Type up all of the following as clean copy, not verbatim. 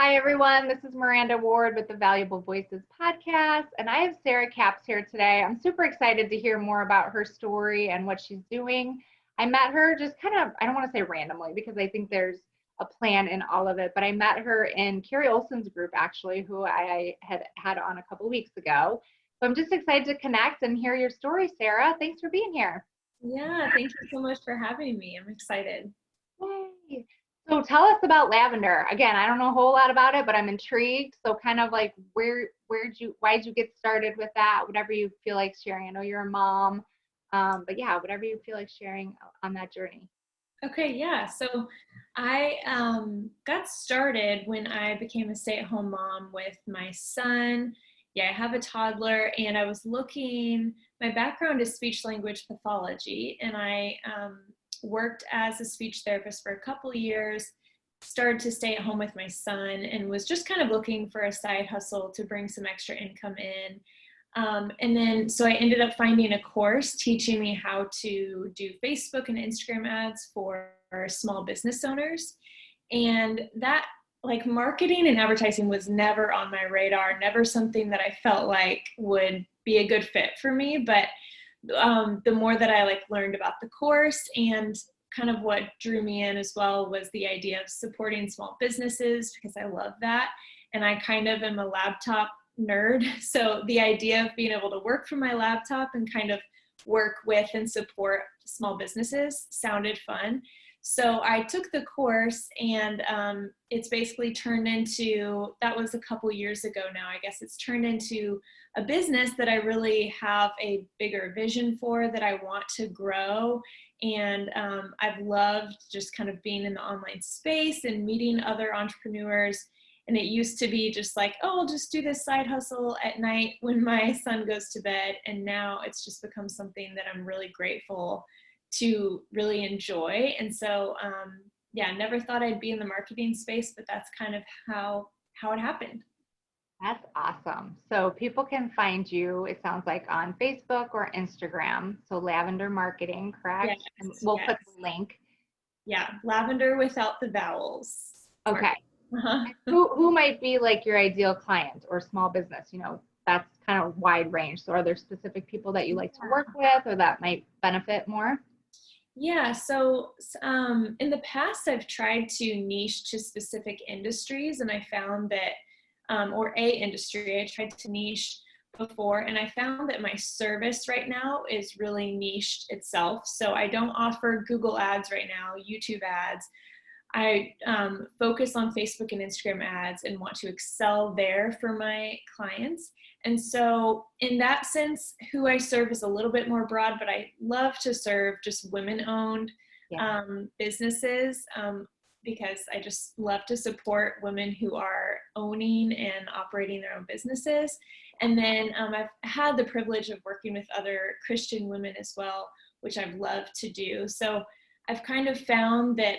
Hi, everyone. This is Miranda Ward with the Valuable Voices podcast, and I have Sarah Capps here today. I'm super excited to hear more about her story and what she's doing. I met her just kind of, I don't want to say randomly because I think there's a plan in all of it, but I met her in Carrie Olson's group, actually, who I had on a couple of weeks ago. So I'm just excited to connect and hear your story, Sarah. Thanks for being here. Yeah, thank you so much for having me. I'm excited. Yay. So tell us about lavender. Again, I don't know a whole lot about it, but I'm intrigued. So kind of like why'd you get started with that? Whatever you feel like sharing. I know you're a mom, but yeah, whatever you feel like sharing on that journey. Okay, yeah. So I got started when I became a stay-at-home mom with my son. Yeah, I have a toddler, and I was looking. My background is speech language pathology, and I worked as a speech therapist for a couple years. Started to stay at home with my son, and was just kind of looking for a side hustle to bring some extra income in. So I ended up finding a course teaching me how to do Facebook and Instagram ads for small business owners. And that, like, marketing and advertising was never on my radar, never something that I felt like would be a good fit for me. But the more that I learned about the course, and kind of what drew me in as well was the idea of supporting small businesses, because I love that. And I kind of am a laptop nerd. So the idea of being able to work from my laptop and kind of work with and support small businesses sounded fun. So I took the course, and it's basically turned into, that was a couple years ago now, I guess it's turned into a business that I really have a bigger vision for, that I want to grow. And I've loved just kind of being in the online space and meeting other entrepreneurs. And it used to be just like, oh, I'll just do this side hustle at night when my son goes to bed. And now it's just become something that I'm really grateful to really enjoy. And so, yeah, never thought I'd be in the marketing space, but that's kind of how it happened. That's awesome. So people can find you, it sounds like, on Facebook or Instagram. So Lavender Marketing, Yes, correct? And we'll yes. put the link. Yeah, lavender without the vowels. Okay. Uh-huh. Who might be like your ideal client or small business? That's kind of wide range. So are there specific people that you like to work with or that might benefit more? Yeah, so in the past, I've tried to niche to specific industries, and I found that, or a industry, I tried to niche before, and I found that my service right now is really niched itself. So I don't offer Google ads right now, YouTube ads. I focus on Facebook and Instagram ads and want to excel there for my clients. And so, in that sense, who I serve is a little bit more broad, but I love to serve just women owned Yeah. businesses, because I just love to support women who are owning and operating their own businesses. And then I've had the privilege of working with other Christian women as well, which I've loved to do. So I've kind of found that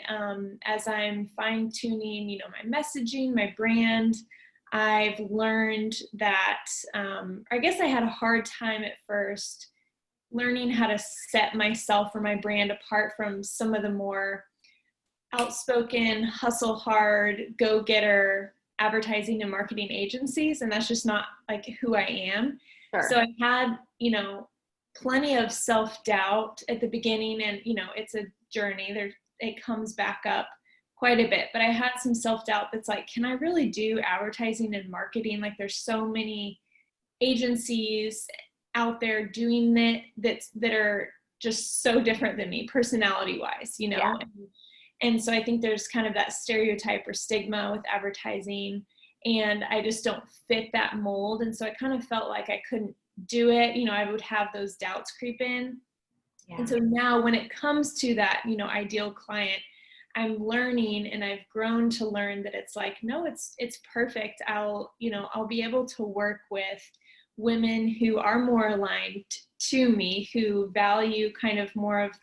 as I'm fine tuning, my messaging, my brand, I've learned that I guess I had a hard time at first learning how to set myself or my brand apart from some of the more outspoken, hustle hard, go-getter advertising and marketing agencies. And that's just not like who I am. Sure. So I had, plenty of self-doubt at the beginning, and it's a journey. It comes back up quite a bit, but I had some self-doubt that's like, can I really do advertising and marketing? Like, there's so many agencies out there doing that are just so different than me personality wise, Yeah. and so I think there's kind of that stereotype or stigma with advertising, and I just don't fit that mold. And so I kind of felt like I couldn't do it. I would have those doubts creep in. And Yeah. so now when it comes to that, ideal client, I'm learning, and I've grown to learn that it's like, no, it's perfect. I'll be able to work with women who are more aligned to me, who value kind of more of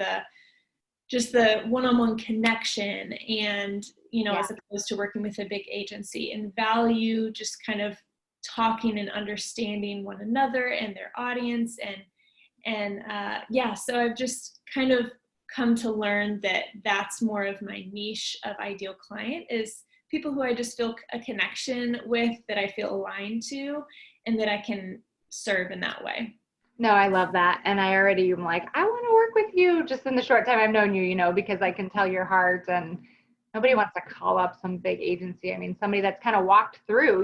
just the one-on-one connection, and Yeah. as opposed to working with a big agency, and value just kind of talking and understanding one another and their audience. And yeah, so I've just kind of come to learn that that's more of my niche of ideal client, is people who I just feel a connection with, that I feel aligned to, and that I can serve in that way. No, I love that. And I already am like, I want to work with you just in the short time I've known you, because I can tell your heart, and nobody wants to call up some big agency. I mean, somebody that's kind of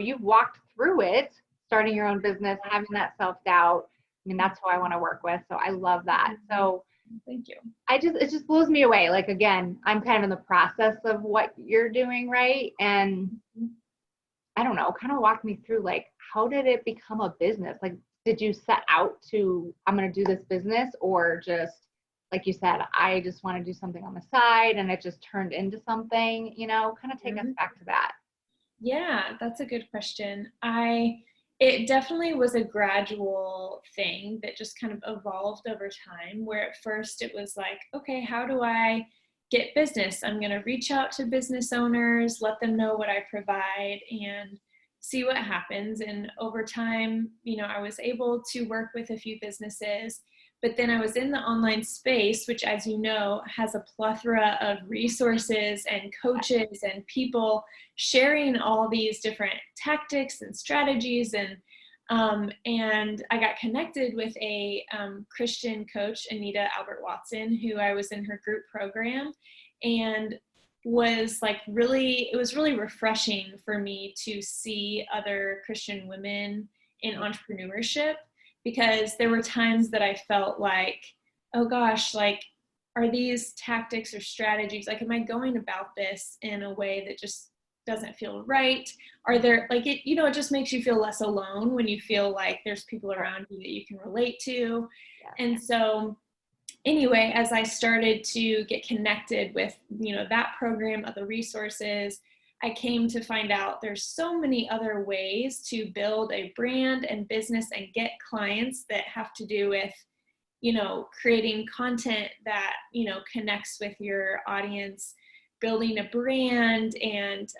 you've walked through it, starting your own business, having that self-doubt. I mean, that's who I want to work with. So I love that. So thank you. it just blows me away. Like, again, I'm kind of in the process of what you're doing, right? And I don't know, kind of walk me through, like, how did it become a business? Like, did you set out to, I'm going to do this business, or just, like you said, I just want to do something on the side and it just turned into something, kind of take us back to that. Yeah, that's a good question. It definitely was a gradual thing that just kind of evolved over time, where at first it was like, okay, how do I get business? I'm going to reach out to business owners, let them know what I provide, and see what happens. And over time, I was able to work with a few businesses, but then I was in the online space, which, as you know, has a plethora of resources and coaches and people sharing all these different tactics and strategies. And I got connected with a Christian coach, Anita Albert Watson, who I was in her group program, and was like it was really refreshing for me to see other Christian women in entrepreneurship, because there were times that I felt like, oh gosh, like, are these tactics or strategies, like, am I going about this in a way that just doesn't feel right? Are there, like, it just makes you feel less alone when you feel like there's people around you that you can relate to. Yeah. And so anyway, as I started to get connected with, that program, other resources, I came to find out there's so many other ways to build a brand and business and get clients that have to do with, creating content that, connects with your audience, building a brand, and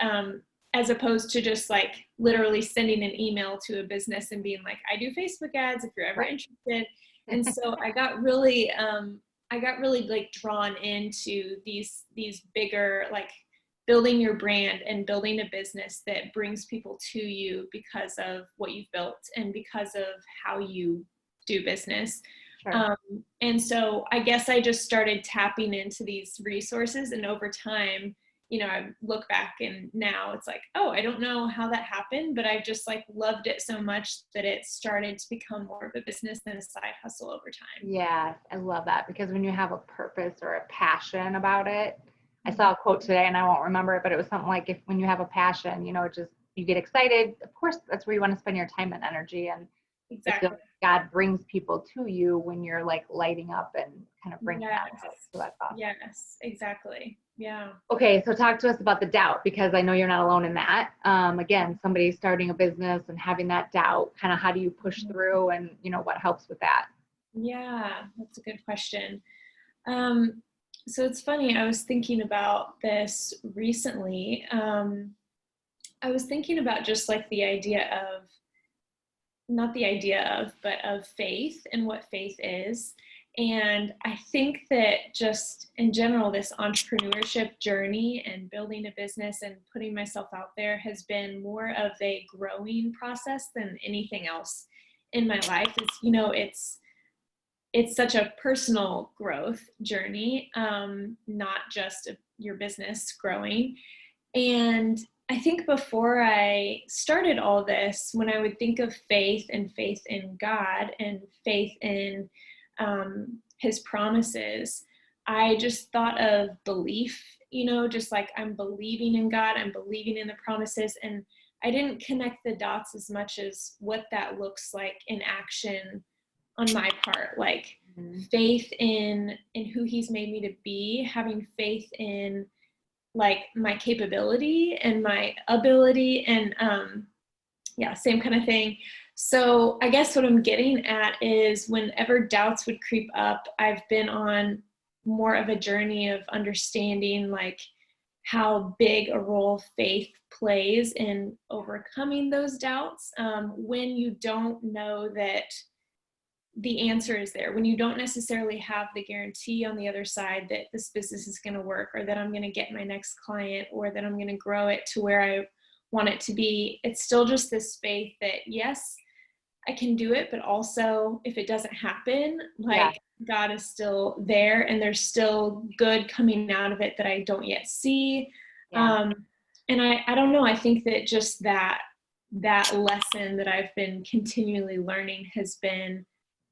as opposed to just like literally sending an email to a business and being like, I do Facebook ads if you're ever interested. And so I got really like drawn into these bigger, like, building your brand and building a business that brings people to you because of what you've built and because of how you do business. Sure. And so I guess I just started tapping into these resources, and over time, I look back and now it's like, oh, I don't know how that happened, but I've just like loved it so much that it started to become more of a business than a side hustle over time. Yes, I love that, because when you have a purpose or a passion about it, I saw a quote today and I won't remember it, but it was something like, when you have a passion, you get excited. Of course, that's where you want to spend your time and energy. And exactly, God brings people to you when you're like lighting up and kind of bringing that. So that's awesome. Yes, exactly. Yeah. Okay, so talk to us about the doubt, because I know you're not alone in that. Again, somebody starting a business and having that doubt, kind of how do you push through, and what helps with that? Yeah, that's a good question. So it's funny, I was thinking about this recently. I was thinking about just like the idea of, not the idea of, but of faith and what faith is. And I think that just in general, this entrepreneurship journey and building a business and putting myself out there has been more of a growing process than anything else in my life. It's such a personal growth journey, not just your business growing. And I think before I started all this, when I would think of faith and faith in God and faith in his promises, I just thought of belief, just like, I'm believing in God, I'm believing in the promises. And I didn't connect the dots as much as what that looks like in action on my part, like faith in who he's made me to be, having faith in like my capability and my ability, and same kind of thing. So I guess what I'm getting at is, whenever doubts would creep up, I've been on more of a journey of understanding like how big a role faith plays in overcoming those doubts, when you don't know that the answer is there, when you don't necessarily have the guarantee on the other side that this business is going to work, or that I'm going to get my next client, or that I'm going to grow it to where I want it to be. It's still just this faith that, yes, I can do it, but also if it doesn't happen, like God is still there and there's still good coming out of it that I don't yet see. And I don't know, I think that just that lesson that I've been continually learning has been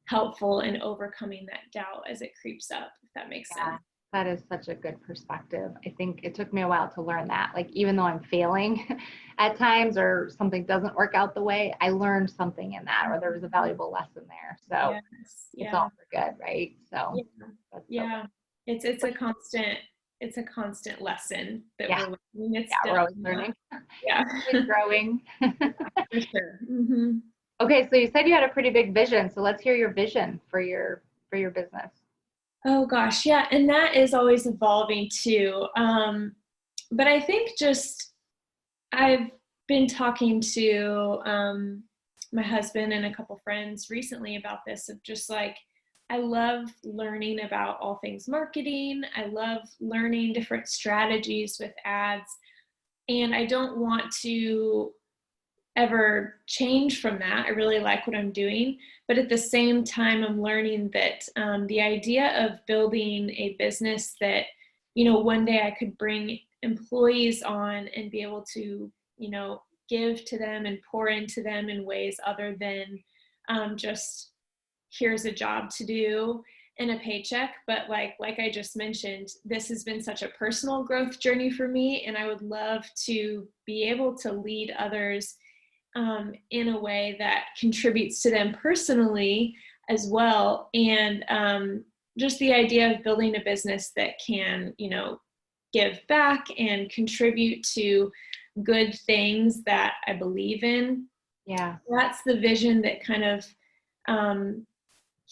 helpful in overcoming that doubt as it creeps up, if that makes sense. That is such a good perspective. I think it took me a while to learn that. Like, even though I'm failing at times or something doesn't work out the way, I learned something in that, or there was a valuable lesson there. So it's all for good, right? So it's a constant lesson that we're learning. We're always learning. Always growing. For sure. Mm-hmm. Okay, so you said you had a pretty big vision. So let's hear your vision for your business. Oh gosh, yeah, and that is always evolving too. But I think just I've been talking to my husband and a couple friends recently about this, of just like, I love learning about all things marketing. I love learning different strategies with ads, and I don't want to ever change from that. I really like what I'm doing, but at the same time, I'm learning that the idea of building a business that, one day I could bring employees on and be able to, give to them and pour into them in ways other than just here's a job to do and a paycheck. But like I just mentioned, this has been such a personal growth journey for me, and I would love to be able to lead others in a way that contributes to them personally as well. And just the idea of building a business that can, give back and contribute to good things that I believe in. Yeah. That's the vision that kind of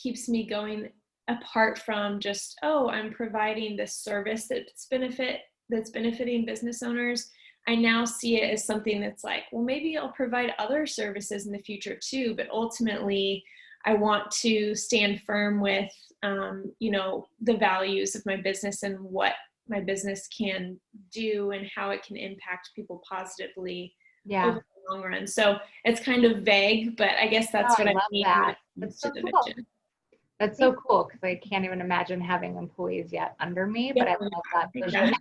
keeps me going, apart from just, I'm providing this service that's benefiting business owners. I now see it as something that's like, well, maybe I'll provide other services in the future too, but ultimately I want to stand firm with, the values of my business and what my business can do and how it can impact people positively over the long run. So it's kind of vague, but I guess that's what I mean. That's so cool. Vision. That's so cool, because I can't even imagine having employees yet under me, but I love that vision.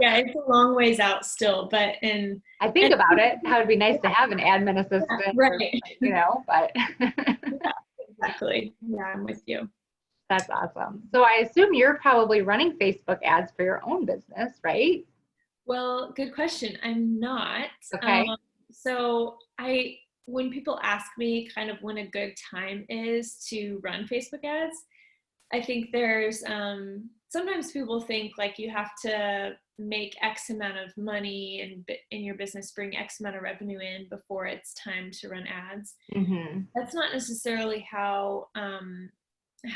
Yeah, it's a long ways out still, but I think about it, how it'd be nice to have an admin assistant, right? But exactly. Yeah, I'm with you. That's awesome. So I assume you're probably running Facebook ads for your own business, right? Well, good question. I'm not. Okay. So when people ask me kind of when a good time is to run Facebook ads, I think there's sometimes people think like you have to make X amount of money and in your business bring X amount of revenue in before it's time to run ads. Mm-hmm. That's not necessarily how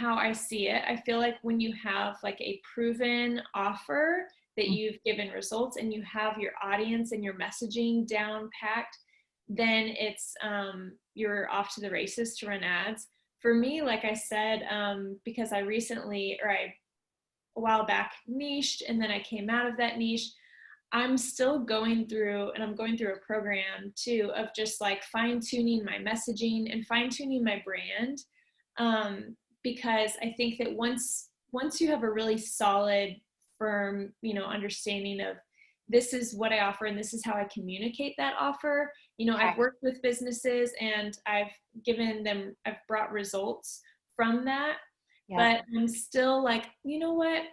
I see it. I feel like when you have like a proven offer that you've given results and you have your audience and your messaging down packed, then it's you're off to the races to run ads. For me, like I said, because I a while back niched, and then I came out of that niche, I'm still going through a program too of just like fine tuning my messaging and fine tuning my brand. Because I think that once you have a really solid, firm, understanding of this is what I offer and this is how I communicate that offer. I've worked with businesses and I've brought results from that. But I'm still like,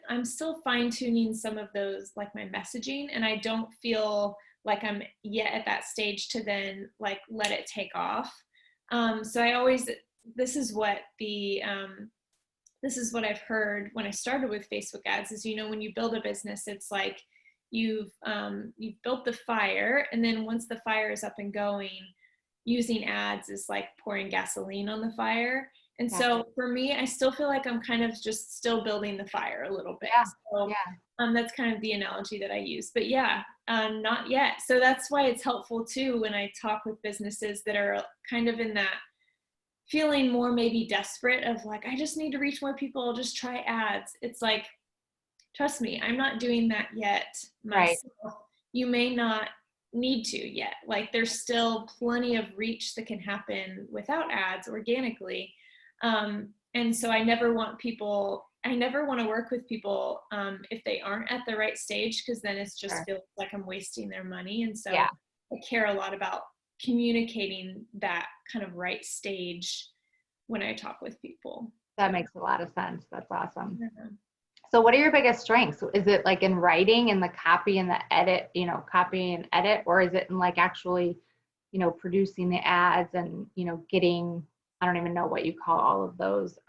I'm still fine tuning some of those, like my messaging, and I don't feel like I'm yet at that stage to then like let it take off. So this is what I've heard when I started with Facebook ads is, when you build a business, it's like you've built the fire, and then once the fire is up and going, using ads is like pouring gasoline on the fire. And so for me, I still feel like I'm kind of just still building the fire a little bit. So that's kind of the analogy that I use. But not yet. So that's why it's helpful too when I talk with businesses that are kind of in that feeling more maybe desperate of like, I just need to reach more people, I'll just try ads. It's like, trust me, I'm not doing that yet myself. Right. You may not need to yet. Like there's still plenty of reach that can happen without ads organically. And so I never want to work with people if they aren't at the right stage, because then it's just Sure. feels like I'm wasting their money. And so Yeah. I care a lot about communicating that kind of right stage when I talk with people. That makes a lot of sense. That's awesome. Yeah. So what are your biggest strengths? Is it like in writing and the copy and the edit, copy and edit, or is it in like actually, producing the ads and, getting, I don't even know what you call all of those,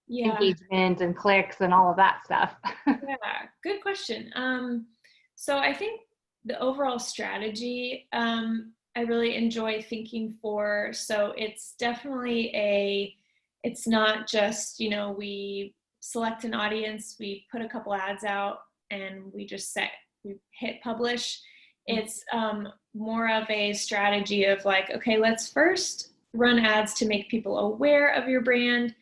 Yeah. engagement and clicks and all of that stuff. Yeah, good question. So I think the overall strategy, I really enjoy thinking for. So it's definitely it's not just, we select an audience, we put a couple ads out and we hit publish. It's more of a strategy of like, okay, let's first run ads to make people aware of your brand.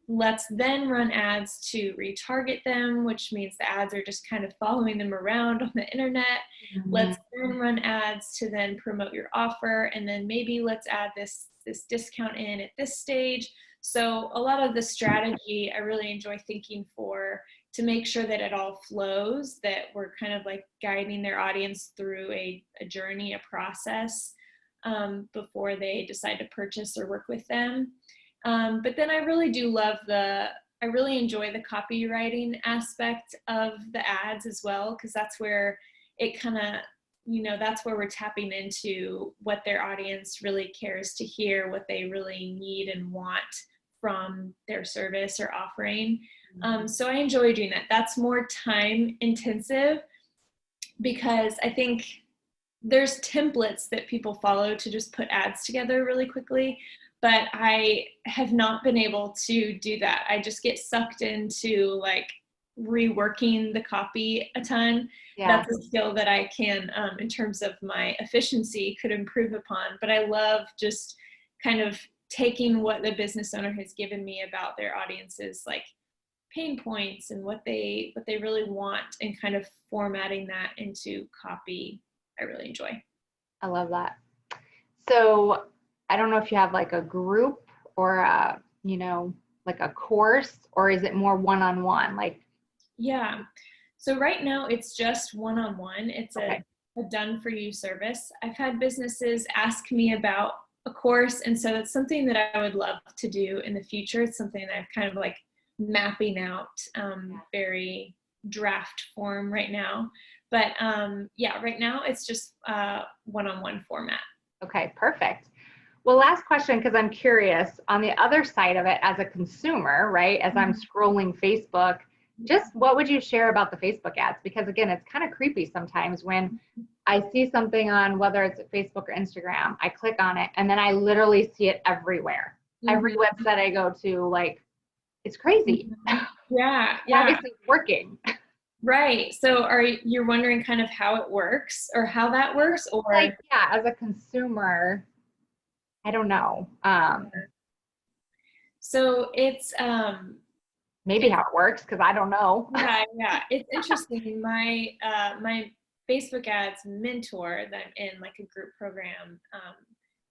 Let's then run ads to retarget them, which means the ads are just kind of following them around on the internet. Let's then run ads to then promote your offer. And then maybe let's add this discount in at this stage. So a lot of the strategy I really enjoy thinking for to make sure that it all flows, that we're kind of like guiding their audience through a journey, a process before they decide to purchase or work with them. But then I really enjoy the copywriting aspect of the ads as well, because that's where it kind of, that's where we're tapping into what their audience really cares to hear, what they really need and want from their service or offering. So I enjoy doing that. That's more time intensive because I think there's templates that people follow to just put ads together really quickly. But I have not been able to do that. I just get sucked into like reworking the copy a ton. Yeah. That's a skill that I can, in terms of my efficiency, could improve upon. But I love just kind of taking what the business owner has given me about their audience's like pain points and what they really want and kind of formatting that into copy. I really enjoy. I love that. So I don't know if you have like a group or like a course, or is it more one-on-one? Yeah. So right now it's just one-on-one. It's okay. a done for you service. I've had businesses ask me about a course. And so it's something that I would love to do in the future. It's something that I'm kind of like mapping out, very draft form right now. But right now it's just one-on-one format. Okay, perfect. Well, last question, because I'm curious, on the other side of it as a consumer, right, as I'm scrolling Facebook, just what would you share about the Facebook ads? Because again, it's kind of creepy sometimes when I see something on, whether it's Facebook or Instagram, I click on it and then I literally see it everywhere. Every website I go to, like, it's crazy. Yeah. Obviously it's working. Right. So you're wondering kind of how it works or how that works, or like, yeah, as a consumer, I don't know. So it's maybe how it works, because I don't know. Yeah. It's interesting. My my Facebook ads mentor that I'm in like a group program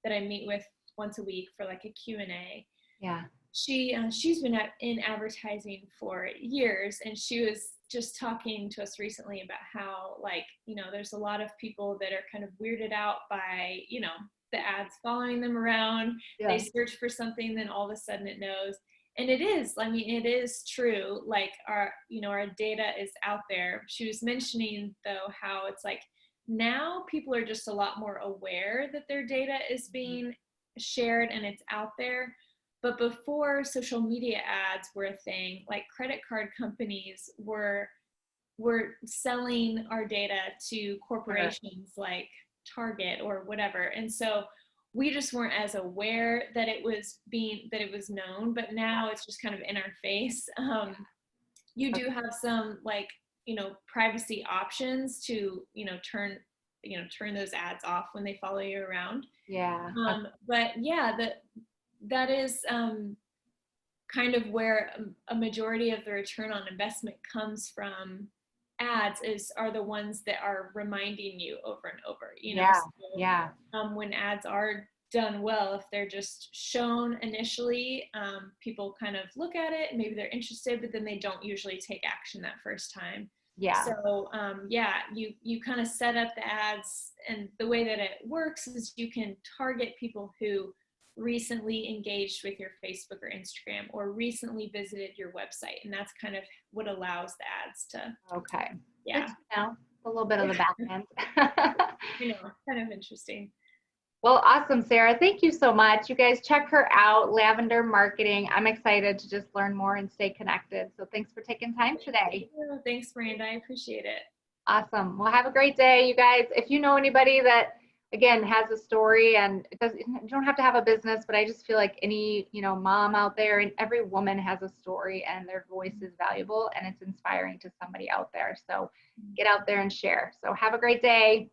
that I meet with once a week for like a Q&A. Yeah. She's been in advertising for years, and she was just talking to us recently about how, like, there's a lot of people that are kind of weirded out by, the ads following them around. Yeah. They search for something, then all of a sudden it knows. And it is true. Like our data is out there. She was mentioning though how it's like now people are just a lot more aware that their data is being shared and it's out there. But before social media ads were a thing, like credit card companies were selling our data to corporations like Target or whatever. And so we just weren't as aware that it was known, but now it's just kind of in our face. You do have some like, privacy options to, turn those ads off when they follow you around. Yeah. But yeah, that is kind of where a majority of the return on investment comes from. Ads are the ones that are reminding you over and over, you know. Yeah. So, Yeah. when ads are done well, if they're just shown initially, people kind of look at it and maybe they're interested, but then they don't usually take action that first time. Yeah. So yeah, you kind of set up the ads, and the way that it works is you can target people who recently engaged with your Facebook or Instagram or recently visited your website, and that's kind of what allows the ads to. Okay. Yeah. Good to know. A little bit of the back end. You know, kind of interesting. Well, awesome, Sarah. Thank you so much. You guys check her out, Lavender Marketing. I'm excited to just learn more and stay connected. So thanks for taking time today. Thanks, Miranda. I appreciate it. Awesome. Well, have a great day, you guys. If you know anybody that, again, has a story, and you don't have to have a business, but I just feel like any, mom out there, and every woman has a story, and their voice is valuable and it's inspiring to somebody out there. So get out there and share. So have a great day.